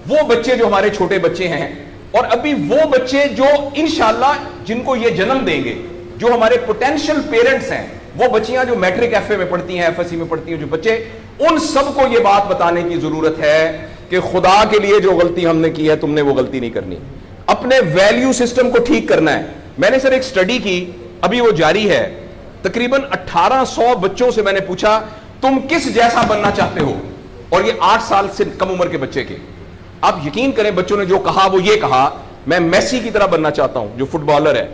وہ بچے جو ہمارے چھوٹے بچے ہیں اور ابھی وہ بچے جو انشاءاللہ جن کو یہ جنم دیں گے, جو ہمارے پوٹینشیل پیرنٹس ہیں, وہ بچیاں جو میٹرک ایف اے میں پڑھتی ہیں, ایف ایس سی میں پڑھتی ہیں, جو بچے, ان سب کو یہ بات بتانے کی ضرورت ہے کہ خدا کے لیے جو غلطی ہم نے کی ہے تم نے وہ غلطی نہیں کرنی. اپنے ویلیو سسٹم کو ٹھیک کرنا ہے. میں نے سر ایک سٹڈی کی, ابھی وہ جاری ہے, تقریباً 1800 بچوں سے میں نے پوچھا تم کس جیسا بننا چاہتے ہو, اور یہ 8 سال سے کم عمر کے بچے کے. آپ یقین کریں بچوں نے جو کہا وہ یہ کہا میں میسی کی طرح بننا چاہتا ہوں جو فٹ بالر ہے,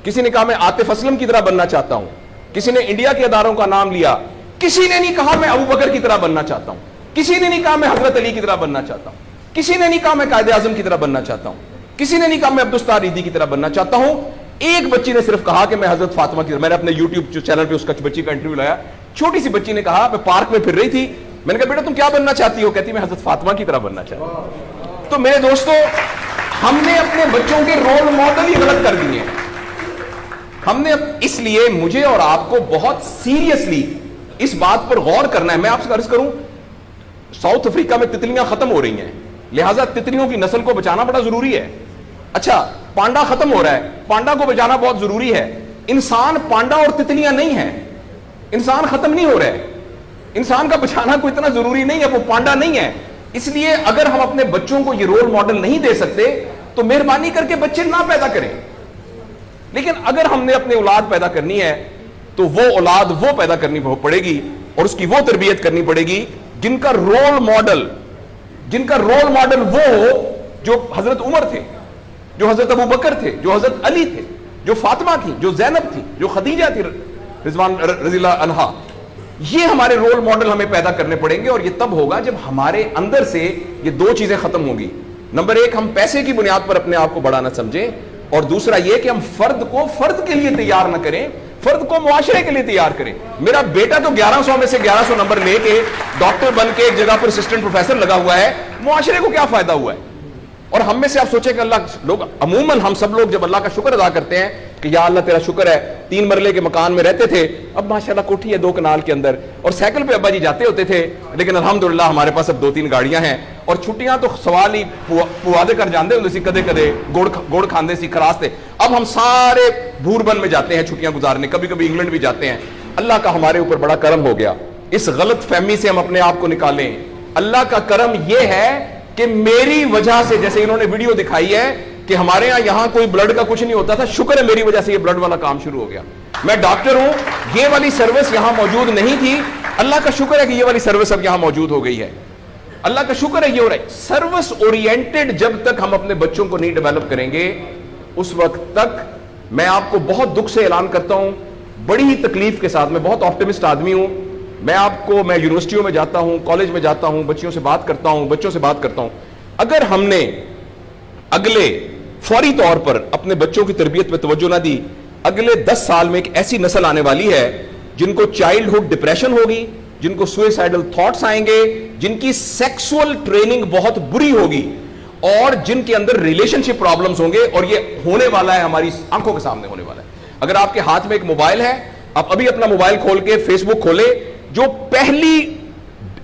کسی نے کہا میں عاطف اسلم کی طرح بننا چاہتا ہوں, کسی نے انڈیا کے اداروں کا نام لیا, کسی نے نہیں کہا میں ابو بکر کی طرح بننا چاہتا ہوں, کسی نے نہیں کہا میں حضرت علی کی طرح بننا چاہتا ہوں, کسی نے نہیں کہا میں قائد اعظم کی طرح بننا چاہتا ہوں, کسی نے نہیں کہا میں عبدالستار ریدی کی طرح بننا چاہتا ہوں. ایک بچی نے صرف کہا کہ میں حضرت فاطمہ کی طرح. میں نے اپنے یوٹیوب چینل پہ اس کا بچی کا انٹرویو لایا, چھوٹی سی بچی نے کہا میں پارک میں پھر رہی تھی, میں نے کہا بیٹا تم کیا بننا چاہتی ہو, کہتی میں حضرت فاطمہ کی طرح بننا چاہتی ہوں. تو میرے دوستو ہم نے اپنے بچوں کے رول ماڈل ہی غلط کر دیے ہیں. ہم نے اس لیے مجھے اور آپ کو بہت سیریسلی اس بات پر غور کرنا ہے. میں آپ سے عرض کروں ساؤتھ افریقہ میں تتلیاں ختم ہو رہی ہیں, لہٰذا تتلیوں کی نسل کو بچانا بڑا ضروری ہے. اچھا پانڈا ختم ہو رہا ہے, پانڈا کو بچانا بہت ضروری ہے. انسان پانڈا اور تتلیاں نہیں ہیں, انسان ختم نہیں ہو رہا ہے, انسان کا بچانا کوئی اتنا ضروری نہیں ہے, وہ پانڈا نہیں ہے. اس لیے اگر ہم اپنے بچوں کو یہ رول ماڈل نہیں دے سکتے تو مہربانی کر کے بچے نہ پیدا کریں. لیکن اگر ہم نے اپنی اولاد پیدا کرنی ہے تو وہ اولاد وہ پیدا کرنی پڑے گی اور اس کی وہ تربیت کرنی پڑے گی جن کا رول ماڈل وہ ہو جو حضرت عمر تھے, جو حضرت ابو بکر تھے, جو حضرت علی تھے, جو فاطمہ تھی, جو زینب تھی, جو خدیجہ تھی رضوان رضی اللہ عنہا. یہ ہمارے رول ماڈل ہمیں پیدا کرنے پڑیں گے, اور یہ تب ہوگا جب ہمارے اندر سے یہ دو چیزیں ختم ہوں گی. نمبر ایک, ہم پیسے کی بنیاد پر اپنے آپ کو بڑھانا سمجھیں, اور دوسرا یہ کہ ہم فرد کو فرد کے لیے تیار نہ کریں, فرد کو معاشرے کے لیے تیار کریں. میرا بیٹا تو 1100 میں سے 1100 نمبر لے کے ڈاکٹر بن کے ایک جگہ پر اسسٹنٹ پروفیسر لگا ہوا ہے, معاشرے کو کیا فائدہ ہوا ہے؟ اور ہم میں سے آپ سوچیں کہ اللہ لوگ عموماً ہم سب لوگ جب اللہ کا شکر ادا کرتے ہیں کہ یا اللہ تیرا شکر ہے 3 مرلے کے مکان میں رہتے تھے, اب ماشاءاللہ کوٹھی ہے 2 کنال کے اندر, اور سائیکل پہ ابا جی جاتے ہوتے تھے, لیکن الحمدللہ ہمارے پاس اب 2-3 گاڑیاں ہیں, اور چھٹیاں تو سوال ہی پوادے کر جاندے ہوتے سی, کدے کدے گوڑ کھاندے سی کراستے. اب ہم سارے بھوربن میں جاتے ہیں چھٹیاں گزارنے, کبھی کبھی انگلینڈ بھی جاتے ہیں. اللہ کا ہمارے اوپر بڑا کرم ہو گیا. اس غلط فہمی سے ہم اپنے آپ کو نکالیں. اللہ کا کرم یہ ہے کہ میری وجہ سے, جیسے انہوں نے ویڈیو دکھائی ہے کہ ہمارے یہاں کوئی بلڈ کا کچھ نہیں ہوتا تھا, شکر ہے میری وجہ سے یہ بلڈ والا کام شروع ہو گیا. میں ڈاکٹر ہوں, یہ والی سروس یہاں موجود نہیں تھی, اللہ کا شکر ہے کہ یہ والی سروس اب یہاں موجود ہو گئی ہے. اللہ کا شکر ہے یہ ہو رہا ہے. سروس اورینٹڈ جب تک ہم اپنے بچوں کو نہیں ڈیولپ کریں گے, اس وقت تک میں آپ کو بہت دکھ سے اعلان کرتا ہوں, بڑی ہی تکلیف کے ساتھ, میں بہت آپٹمسٹ آدمی ہوں, میں یونیورسٹیوں میں جاتا ہوں, کالج میں جاتا ہوں, بچوں سے بات کرتا ہوں, اگر ہم نے اگلے فوری طور پر اپنے بچوں کی تربیت پہ توجہ نہ دی, اگلے 10 سال میں ایک ایسی نسل آنے والی ہے جن کو چائلڈہڈ ڈپریشن ہوگی, جن کو سوئسائڈل تھاٹس آئیں گے, جن کی سیکسول ٹریننگ بہت بری ہوگی, اور جن کے اندر ریلیشن شپ پرابلمز ہوں گے, اور یہ ہونے والا ہے, ہماری آنکھوں کے سامنے ہونے والا ہے. اگر آپ کے ہاتھ میں ایک موبائل ہے, آپ ابھی اپنا موبائل کھول کے فیس بک کھولے, جو پہلی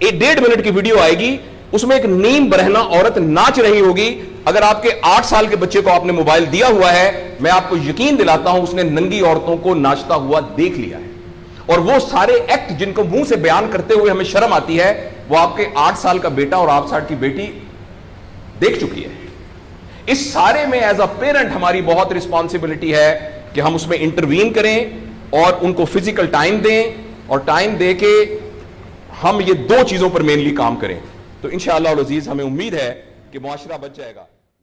1.5 منٹ کی ویڈیو آئے گی اس میں ایک نیم برہنہ عورت ناچ رہی ہوگی. اگر آپ کے 8 سال کے بچے کو آپ نے موبائل دیا ہوا ہے, میں آپ کو یقین دلاتا ہوں اس نے ننگی عورتوں کو ناچتا ہوا دیکھ لیا ہے, اور وہ سارے ایکٹ جن کو منہ سے بیان کرتے ہوئے ہمیں شرم آتی ہے, وہ آپ کے 8 سال کا بیٹا اور 8 سال کی بیٹی دیکھ چکی ہے. اس سارے میں ایز اے پیرنٹ ہماری بہت رسپانسبلٹی ہے کہ ہم اس میں انٹروین کریں اور ان کو فزیکل ٹائم دیں, اور ٹائم دے کے ہم یہ 2 چیزوں پر مینلی کام کریں. تو انشاءاللہ العزیز ہمیں امید ہے کہ معاشرہ بچ جائے گا.